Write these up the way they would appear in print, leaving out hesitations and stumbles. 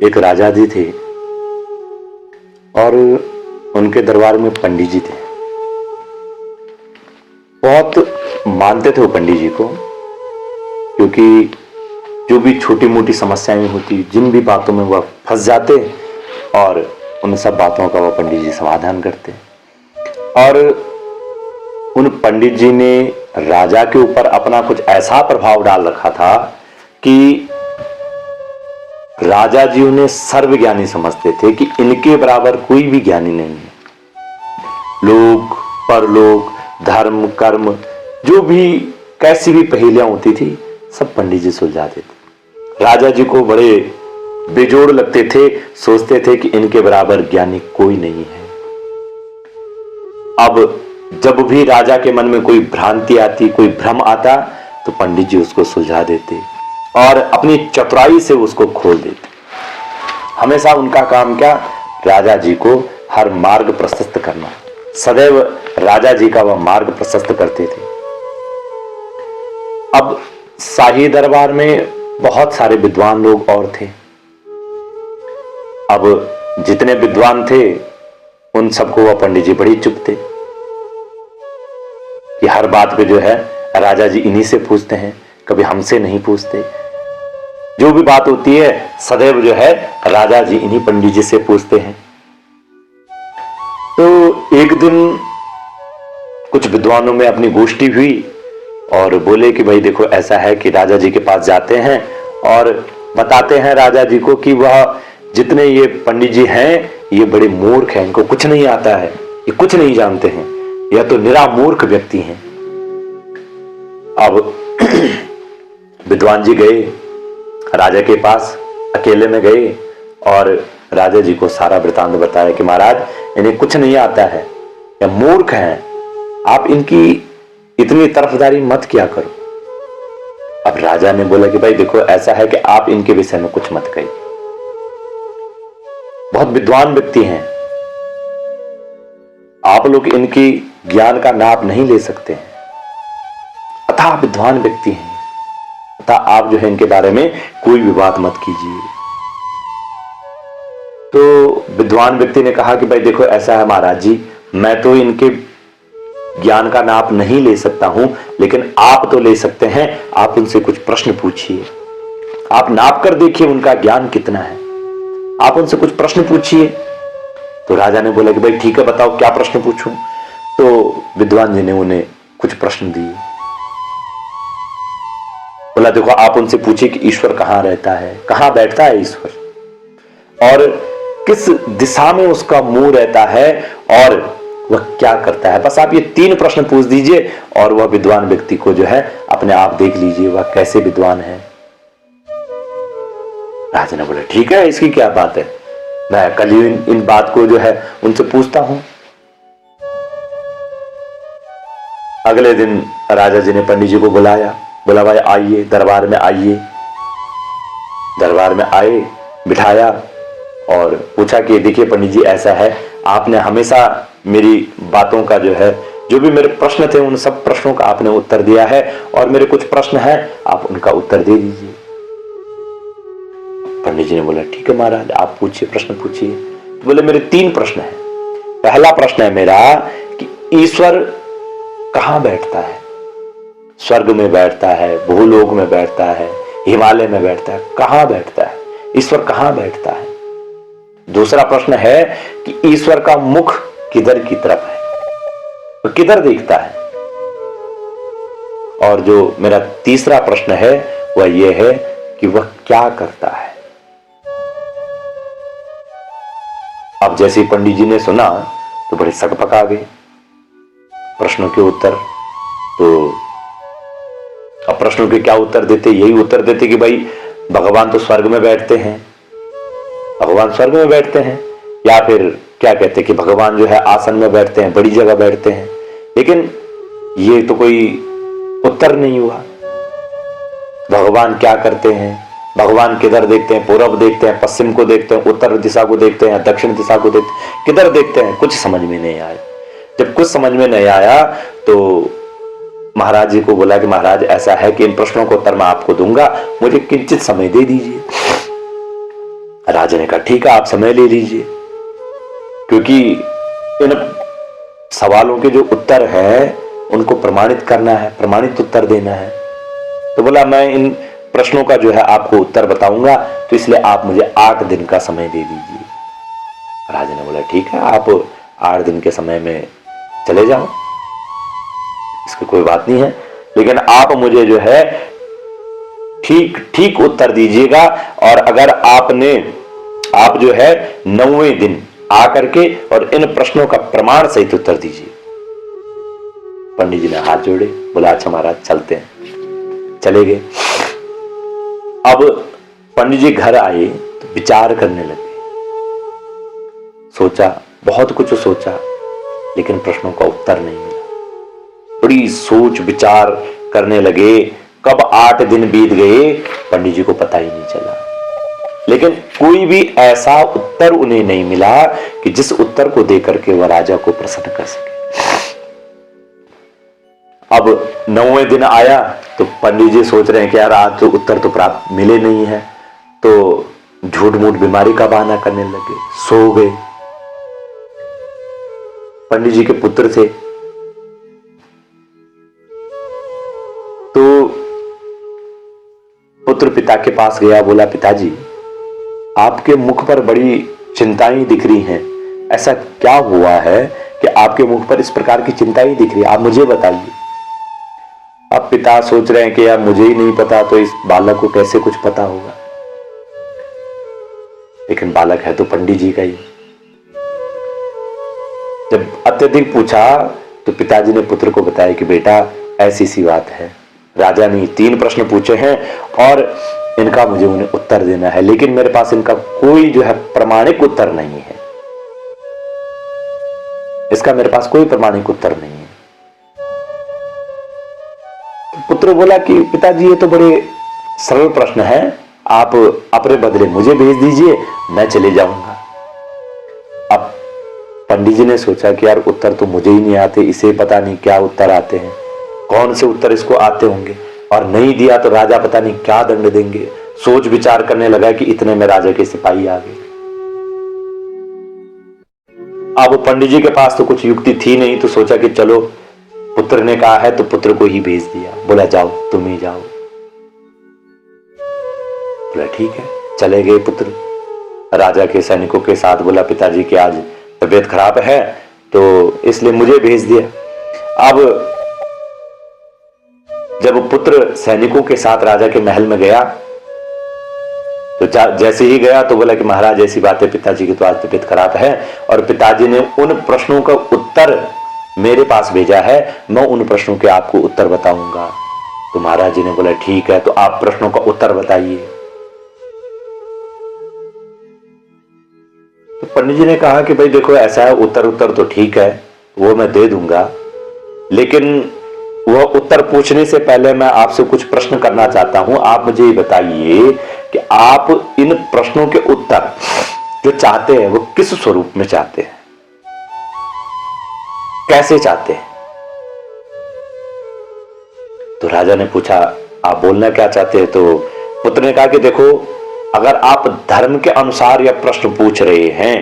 एक राजा जी थे और उनके दरबार में पंडित जी थे। बहुत मानते थे वो पंडित जी को, क्योंकि जो भी छोटी मोटी समस्याएं होती, जिन भी बातों में वह फंस जाते और उन सब बातों का वह पंडित जी समाधान करते। और उन पंडित जी ने राजा के ऊपर अपना कुछ ऐसा प्रभाव डाल रखा था कि राजा जी उन्हें सर्वज्ञानी समझते थे कि इनके बराबर कोई भी ज्ञानी नहीं है। लोक परलोक धर्म कर्म जो भी कैसी भी पहेलियां होती थी सब पंडित जी सुलझाते थे। राजा जी को बड़े बेजोड़ लगते थे, सोचते थे कि इनके बराबर ज्ञानी कोई नहीं है। अब जब भी राजा के मन में कोई भ्रांति आती, कोई भ्रम आता, तो पंडित जी उसको सुलझा देते और अपनी चतुराई से उसको खोल देते। हमेशा उनका काम क्या, राजा जी को हर मार्ग प्रशस्त करना। सदैव राजा जी का वह मार्ग प्रशस्त करते थे। अब शाही दरबार में बहुत सारे विद्वान लोग और थे। अब जितने विद्वान थे उन सबको वह पंडित जी बड़ी चुप थे कि हर बात पे जो है राजा जी इन्हीं से पूछते हैं, कभी हमसे नहीं पूछते। जो भी बात होती है सदैव जो है राजा जी इन्हीं पंडित जी से पूछते हैं। तो एक दिन कुछ विद्वानों में अपनी गोष्ठी हुई और बोले कि भाई देखो ऐसा है कि राजा जी के पास जाते हैं और बताते हैं राजा जी को कि वह जितने ये पंडित जी हैं ये बड़े मूर्ख हैं, इनको कुछ नहीं आता है, ये कुछ नहीं जानते हैं, यह तो निरा मूर्ख व्यक्ति हैं। अब विद्वान जी गए राजा के पास, अकेले में गए और राजा जी को सारा वृतांत बताया कि महाराज इन्हें कुछ नहीं आता है, यह मूर्ख हैं, आप इनकी इतनी तरफदारी मत किया करो। अब राजा ने बोला कि भाई देखो ऐसा है कि आप इनके विषय में कुछ मत कहिए, बहुत विद्वान व्यक्ति हैं, आप लोग इनकी ज्ञान का नाप नहीं ले सकते हैं, अथाह विद्वान व्यक्ति हैं, अतः आप जो है इनके बारे में कोई भी बात मत कीजिए। तो विद्वान व्यक्ति ने कहा कि भाई देखो ऐसा है महाराज जी, मैं तो इनके ज्ञान का नाप नहीं ले सकता हूं, लेकिन आप तो ले सकते हैं, आप उनसे कुछ प्रश्न पूछिए, आप नाप कर देखिए उनका ज्ञान कितना है, आप उनसे कुछ प्रश्न पूछिए। तो राजा ने बोला कि भाई ठीक है बताओ क्या प्रश्न पूछूं। तो विद्वान जी ने उन्हें कुछ प्रश्न दिए। बोला देखो आप उनसे पूछिए कि ईश्वर कहां रहता है, कहां बैठता है ईश्वर, और किस दिशा में उसका मुंह रहता है और वह क्या करता है। बस आप ये 3 प्रश्न पूछ दीजिए और वह विद्वान व्यक्ति को जो है अपने आप देख लीजिए वह कैसे विद्वान है। राजा ने बोला ठीक है, इसकी क्या बात है, मैं कल ही इन बात को जो है उनसे पूछता हूं। अगले दिन राजा जी ने पंडित जी को बुलाया, बोला भाई आइए दरबार में आइए। दरबार में आए, बिठाया और पूछा कि देखिए पंडित जी ऐसा है, आपने हमेशा मेरी बातों का जो है, जो भी मेरे प्रश्न थे उन सब प्रश्नों का आपने उत्तर दिया है और मेरे कुछ प्रश्न हैं आप उनका उत्तर दे दीजिए। पंडित जी ने बोला ठीक है महाराज आप पूछिए, प्रश्न पूछिए। तो बोले मेरे 3 प्रश्न हैं। पहला प्रश्न है मेरा कि ईश्वर कहां बैठता है, स्वर्ग में बैठता है, भूलोक में बैठता है, हिमालय में बैठता है, कहां बैठता है, ईश्वर कहां बैठता है। दूसरा प्रश्न है कि ईश्वर का मुख किधर की तरफ है, वो किधर देखता है। और जो मेरा तीसरा प्रश्न है वह यह है कि वह क्या करता है। अब जैसे ही पंडित जी ने सुना तो बड़े सकपका गए प्रश्नों के उत्तर। तो अब प्रश्नों के क्या उत्तर देते, यही उत्तर देते कि भाई भगवान तो स्वर्ग में बैठते हैं, भगवान स्वर्ग में बैठते हैं, या फिर क्या कहते कि भगवान जो है आसन में बैठते हैं, बड़ी जगह बैठते हैं। लेकिन ये तो कोई उत्तर नहीं हुआ। भगवान क्या करते हैं, भगवान किधर देखते हैं, पूर्व देखते हैं, पश्चिम को देखते हैं, उत्तर दिशा को देखते हैं, दक्षिण दिशा को देखते हैं, किधर देखते हैं, कुछ समझ में नहीं आया। जब कुछ समझ में नहीं आया तो महाराज जी को बोला कि महाराज ऐसा है कि इन प्रश्नों को उत्तर मैं आपको दूंगा, मुझे किंचित समय दे दीजिए। राजा ने कहा ठीक है, आप समय ले लीजिए, क्योंकि इन सवालों के जो उत्तर है उनको प्रमाणित करना है, प्रमाणित उत्तर देना है। तो बोला मैं इन प्रश्नों का जो है आपको उत्तर बताऊंगा, तो इसलिए आप मुझे 8 दिन का समय दे दीजिए। राजा ने बोला ठीक है, आप 8 दिन के समय में चले जाओ, इसकी कोई बात नहीं है, लेकिन आप मुझे जो है ठीक ठीक उत्तर दीजिएगा, और अगर आप जो है 9वें दिन आकर के और इन प्रश्नों का प्रमाण सहित उत्तर दीजिए। पंडित जी ने हाथ जोड़े, बोला अच्छा महाराज चलते हैं। चले गए। अब पंडित जी घर आए तो विचार करने लगे, सोचा, बहुत कुछ सोचा, लेकिन प्रश्नों का उत्तर नहीं मिला। बड़ी सोच विचार करने लगे। कब 8 दिन बीत गए पंडित जी को पता ही नहीं चला, लेकिन कोई भी ऐसा उत्तर उन्हें नहीं मिला कि जिस उत्तर को देकर के वह राजा को प्रसन्न कर सके। अब 9वें दिन आया तो पंडित जी सोच रहे हैं कि यार आज तो उत्तर तो प्राप्त मिले नहीं है, तो झूठ मूठ बीमारी का बहाना करने लगे, सो गए। पंडित जी के पुत्र थे, तो पुत्र पिता के पास गया, बोला पिताजी आपके मुख पर बड़ी चिंताएं दिख रही हैं, ऐसा क्या हुआ है कि आपके मुख पर इस प्रकार की चिंताएं दिख रही है, आप मुझे बताइए। अब पिता सोच रहे हैं कि यार मुझे ही नहीं पता तो इस बालक को कैसे कुछ पता होगा, लेकिन बालक है तो पंडित जी का ही। जब अत्यधिक पूछा तो पिताजी ने पुत्र को बताया कि बेटा ऐसी सी बात है, राजा ने 3 प्रश्न पूछे हैं और इनका मुझे उन्हें उत्तर देना है, लेकिन मेरे पास इनका कोई जो है प्रमाणिक उत्तर नहीं है, इसका मेरे पास कोई प्रमाणिक उत्तर नहीं है। पुत्र बोला कि पिताजी ये तो बड़े सरल प्रश्न है, आप अपने बदले मुझे भेज दीजिए, मैं चले जाऊंगा। अब पंडित जी ने सोचा कि यार उत्तर तो मुझे ही नहीं आते, इसे पता नहीं क्या उत्तर आते हैं, कौन से उत्तर इसको आते होंगे, और नहीं दिया तो राजा पता नहीं क्या दंड देंगे। सोच विचार करने लगा कि इतने में राजा के सिपाही आ गए। अब पंडित जी के पास तो कुछ युक्ति थी नहीं, तो सोचा कि चलो पुत्र ने कहा है तो पुत्र को ही भेज दिया। बोला जाओ तुम ही जाओ। बोला ठीक है, चले गए पुत्र राजा के सैनिकों के साथ। बोला पिताजी की आज तबीयत खराब है तो इसलिए मुझे भेज दिया। अब जब पुत्र सैनिकों के साथ राजा के महल में गया तो जैसे ही गया तो बोला कि महाराज ऐसी बात है, पिताजी की तो आज तबीयत खराब है और पिताजी ने उन प्रश्नों का उत्तर मेरे पास भेजा है, मैं उन प्रश्नों के आपको उत्तर बताऊंगा। तो महाराज जी ने बोला ठीक है, तो आप प्रश्नों का उत्तर बताइए। तो पंडित जी ने कहा कि भाई देखो ऐसा है, उत्तर तो ठीक है वो मैं दे दूंगा, लेकिन वह उत्तर पूछने से पहले मैं आपसे कुछ प्रश्न करना चाहता हूं। आप मुझे ये बताइए कि आप इन प्रश्नों के उत्तर जो चाहते हैं वो किस स्वरूप में चाहते हैं, कैसे चाहते हैं। तो राजा ने पूछा आप बोलना क्या चाहते हैं। तो पुत्र ने कहा कि देखो अगर आप धर्म के अनुसार यह प्रश्न पूछ रहे हैं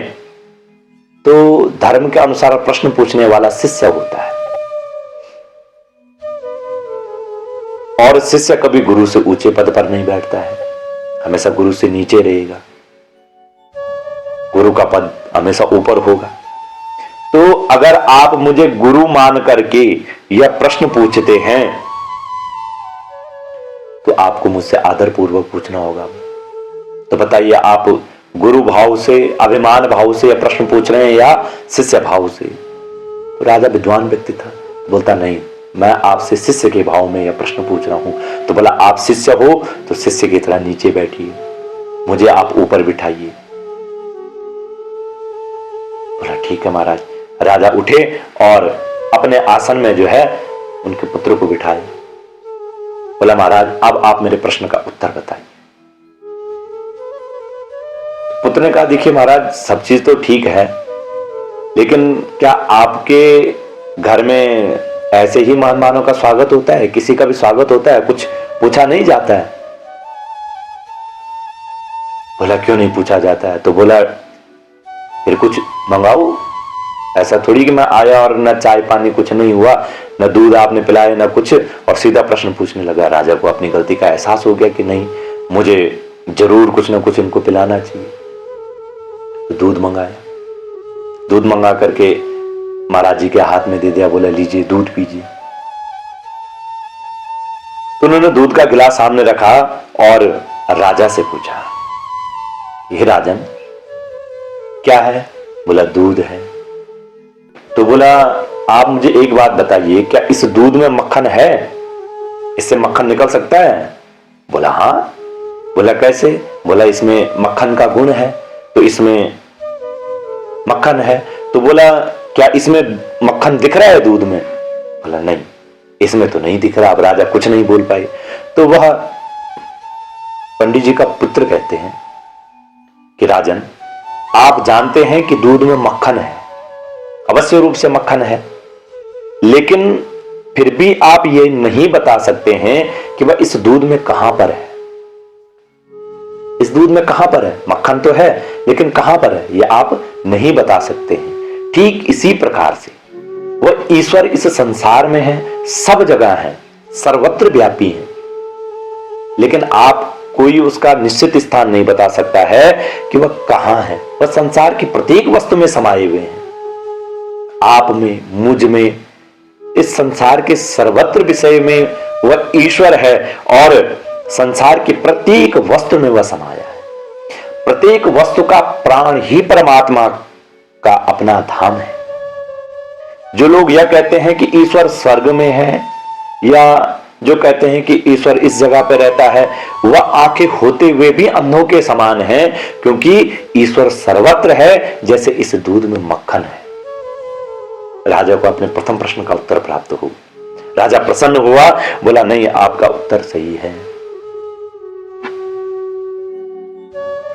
तो धर्म के अनुसार प्रश्न पूछने वाला शिष्य होता है, और शिष्य कभी गुरु से ऊंचे पद पर नहीं बैठता है, हमेशा गुरु से नीचे रहेगा, गुरु का पद हमेशा ऊपर होगा। तो अगर आप मुझे गुरु मान करके यह प्रश्न पूछते हैं तो आपको मुझसे आदर पूर्वक पूछना होगा। तो बताइए आप गुरु भाव से, अभिमान भाव से यह प्रश्न पूछ रहे हैं या शिष्य भाव से। तो राजा विद्वान व्यक्ति था, बोलता नहीं, मैं आपसे शिष्य के भाव में यह प्रश्न पूछ रहा हूं। तो बोला आप शिष्य हो तो शिष्य की तरह नीचे बैठिए, मुझे आप ऊपर बिठाइए। बोला ठीक है महाराज। राजा उठे और अपने आसन में जो है उनके पुत्र को बिठाए। बोला महाराज अब आप मेरे प्रश्न का उत्तर बताइए। पुत्र ने कहा देखिए महाराज सब चीज तो ठीक है, लेकिन क्या आपके घर में ऐसे ही मेहमानों का स्वागत होता है, किसी का भी स्वागत होता है, कुछ पूछा नहीं जाता है। बोला क्यों नहीं पूछा जाता है? तो बोला फिर कुछ मंगाओ, ऐसा थोड़ी कि मैं आया और न चाय पानी कुछ नहीं हुआ, न दूध आपने पिलाया न कुछ, और सीधा प्रश्न पूछने लगा। राजा को अपनी गलती का एहसास हो गया कि नहीं, मुझे जरूर कुछ न कुछ इनको पिलाना चाहिए। तो दूध मंगाया, दूध मंगा करके महाराज जी के हाथ में दे दिया, बोला लीजिए दूध पीजिए। तो उन्होंने दूध का गिलास सामने रखा और राजा से पूछा, ये राजन क्या है? बोला दूध है। तो बोला आप मुझे एक बात बताइए, क्या इस दूध में मक्खन है? इससे मक्खन निकल सकता है? बोला हां। बोला कैसे? बोला इसमें मक्खन का गुण है, तो इसमें मक्खन है। तो बोला क्या इसमें मक्खन दिख रहा है दूध में? बोला नहीं, इसमें तो नहीं दिख रहा। अब राजा कुछ नहीं बोल पाए। तो वह पंडित जी का पुत्र कहते हैं कि राजन, आप जानते हैं कि दूध में मक्खन है, अवश्य रूप से मक्खन है, लेकिन फिर भी आप ये नहीं बता सकते हैं कि वह इस दूध में कहां पर है। इस दूध में कहां पर है? मक्खन तो है, लेकिन कहां पर है यह आप नहीं बता सकते हैं। ठीक इसी प्रकार से वह ईश्वर इस संसार में है, सब जगह है, सर्वत्र व्यापी है, लेकिन आप कोई उसका निश्चित स्थान नहीं बता सकता है कि वह कहां है। वह संसार की प्रत्येक वस्तु में समाये हुए हैं, आप में, मुझ में, इस संसार के सर्वत्र विषय में वह ईश्वर है और संसार की प्रत्येक वस्तु में वह समाया है। प्रत्येक वस्तु का प्राण ही परमात्मा का अपना धाम है। जो लोग यह कहते हैं कि ईश्वर स्वर्ग में है, या जो कहते हैं कि ईश्वर इस जगह पर रहता है, वह आंखें होते हुए भी अंधों के समान है, क्योंकि ईश्वर सर्वत्र है, जैसे इस दूध में मक्खन है। राजा को अपने प्रथम प्रश्न का उत्तर प्राप्त हो। राजा प्रसन्न हुआ, बोला नहीं, आपका उत्तर सही है।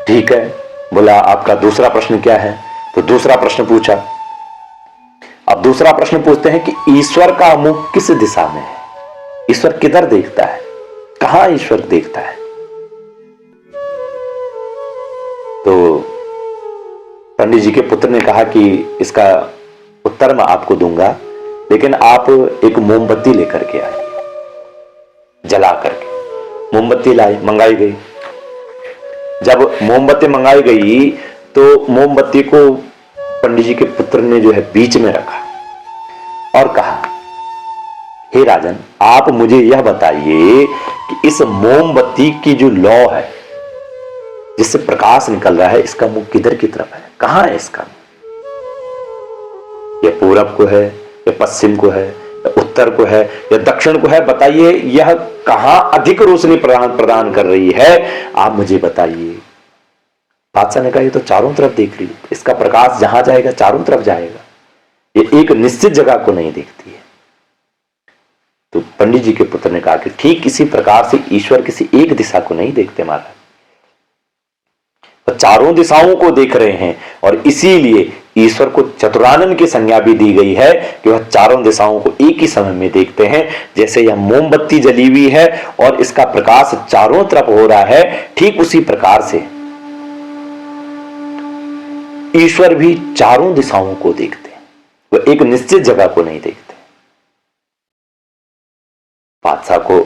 ठीक है। बोला आपका दूसरा प्रश्न क्या है? तो दूसरा प्रश्न पूछा। अब दूसरा प्रश्न पूछते हैं कि ईश्वर का मुख किस दिशा में है? ईश्वर किधर देखता है? कहां ईश्वर देखता है? तो पंडित जी के पुत्र ने कहा कि इसका उत्तर मैं आपको दूंगा, लेकिन आप एक मोमबत्ती लेकर के आए, जला करके। मोमबत्ती लाई, मंगाई गई। जब मोमबत्ती मंगाई गई तो मोमबत्ती को पंडित जी के पुत्र ने जो है बीच में रखा और कहा, हे राजन, आप मुझे यह बताइए कि इस मोमबत्ती की जो लौ है, जिससे प्रकाश निकल रहा है, इसका मुख किधर की तरफ है? कहां है इसका? या पूरब को है, या पश्चिम को है, या उत्तर को है, या दक्षिण को है? बताइए, यह कहां अधिक रोशनी प्रदान कर रही है, आप मुझे बताइए। बादशाह ने कहा, ये तो चारों तरफ देख रही है, इसका प्रकाश जहां जाएगा चारों तरफ जाएगा, ये एक निश्चित जगह को नहीं देखती है। तो पंडित जी के पुत्र ने कहा कि ठीक इसी प्रकार से ईश्वर किसी एक दिशा को नहीं देखते महाराज, चारों दिशाओं को देख रहे हैं, और इसीलिए ईश्वर को चतुरानन की संज्ञा भी दी गई है कि वह चारों दिशाओं को एक ही समय में देखते हैं। जैसे यह मोमबत्ती जली हुई है और इसका प्रकाश चारों तरफ हो रहा है, ठीक उसी प्रकार से ईश्वर भी चारों दिशाओं को देखते हैं, वह एक निश्चित जगह को नहीं देखते। बादशाह को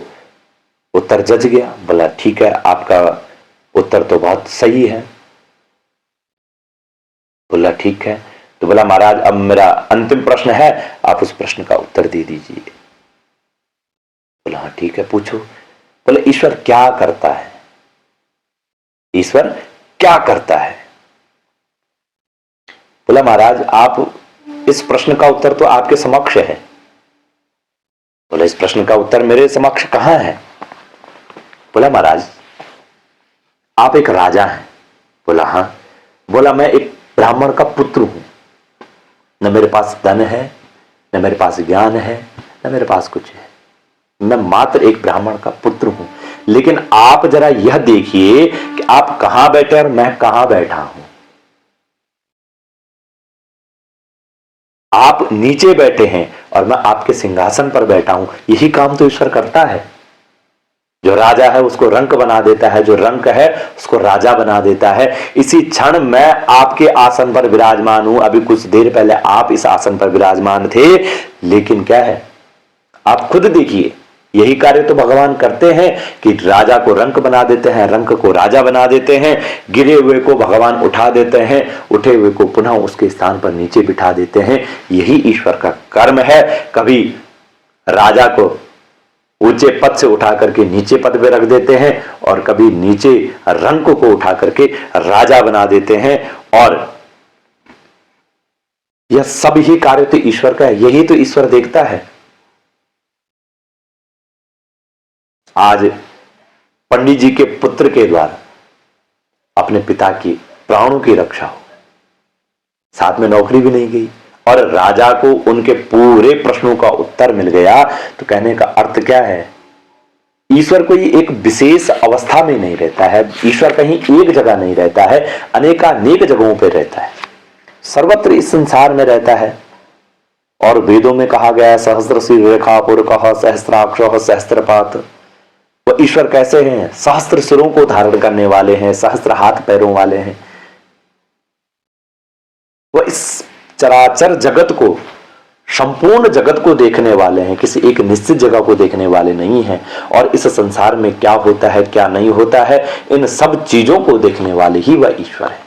उत्तर जच गया, बोला ठीक है, आपका उत्तर तो बहुत सही है। बोला ठीक है। तो बोला महाराज, अब मेरा अंतिम प्रश्न है, आप उस प्रश्न का उत्तर दे दीजिए। बोला हाँ ठीक है, पूछो। बोले ईश्वर क्या करता है? ईश्वर क्या करता है? बोला महाराज, आप इस प्रश्न का उत्तर तो आपके समक्ष है। बोला इस प्रश्न का उत्तर मेरे समक्ष कहां है? बोला महाराज, आप एक राजा हैं। बोला हाँ। बोला मैं एक ब्राह्मण का पुत्र हूं, न मेरे पास धन है, न मेरे पास ज्ञान है, न मेरे पास कुछ है, मैं मात्र एक ब्राह्मण का पुत्र हूं। लेकिन आप जरा यह देखिए कि आप कहां बैठे और मैं कहां बैठा हूं। आप नीचे बैठे हैं और मैं आपके सिंहासन पर बैठा हूं। यही काम तो ईश्वर करता है। जो राजा है उसको रंक बना देता है, जो रंक है उसको राजा बना देता है। इसी क्षण मैं आपके आसन पर विराजमान हूं, अभी कुछ देर पहले आप इस आसन पर विराजमान थे, लेकिन क्या है, आप खुद देखिए, यही कार्य तो भगवान करते हैं कि राजा को रंक बना देते हैं, रंक को राजा बना देते हैं, गिरे हुए को भगवान उठा देते हैं, उठे हुए को पुनः उसके स्थान पर नीचे बिठा देते हैं। यही ईश्वर का कर्म है। कभी राजा को ऊंचे पद से उठा करके नीचे पद पे रख देते हैं, और कभी नीचे रंक को उठा करके राजा बना देते हैं। और यह सब ही कार्य तो ईश्वर का है, यही तो ईश्वर देखता है। आज पंडित जी के पुत्र के द्वारा अपने पिता की प्राणों की रक्षा हो, साथ में नौकरी भी नहीं गई, और राजा को उनके पूरे प्रश्नों का उत्तर मिल गया। तो कहने का अर्थ क्या है, ईश्वर कोई एक विशेष अवस्था में नहीं रहता है, ईश्वर कहीं एक जगह नहीं रहता है, अनेकानेक जगहों पर रहता है, सर्वत्र इस संसार में रहता है। और वेदों में कहा गया है, सहस्र सिर रेखा पुरकः सहस्राक्ष सहस्त्रपात। वह ईश्वर कैसे हैं, सहस्त्र सिरों को धारण करने वाले हैं, सहस्त्र हाथ पैरों वाले हैं। वह इस चराचर जगत को, संपूर्ण जगत को देखने वाले हैं, किसी एक निश्चित जगह को देखने वाले नहीं हैं। और इस संसार में क्या होता है क्या नहीं होता है, इन सब चीजों को देखने वाले ही वह ईश्वर है।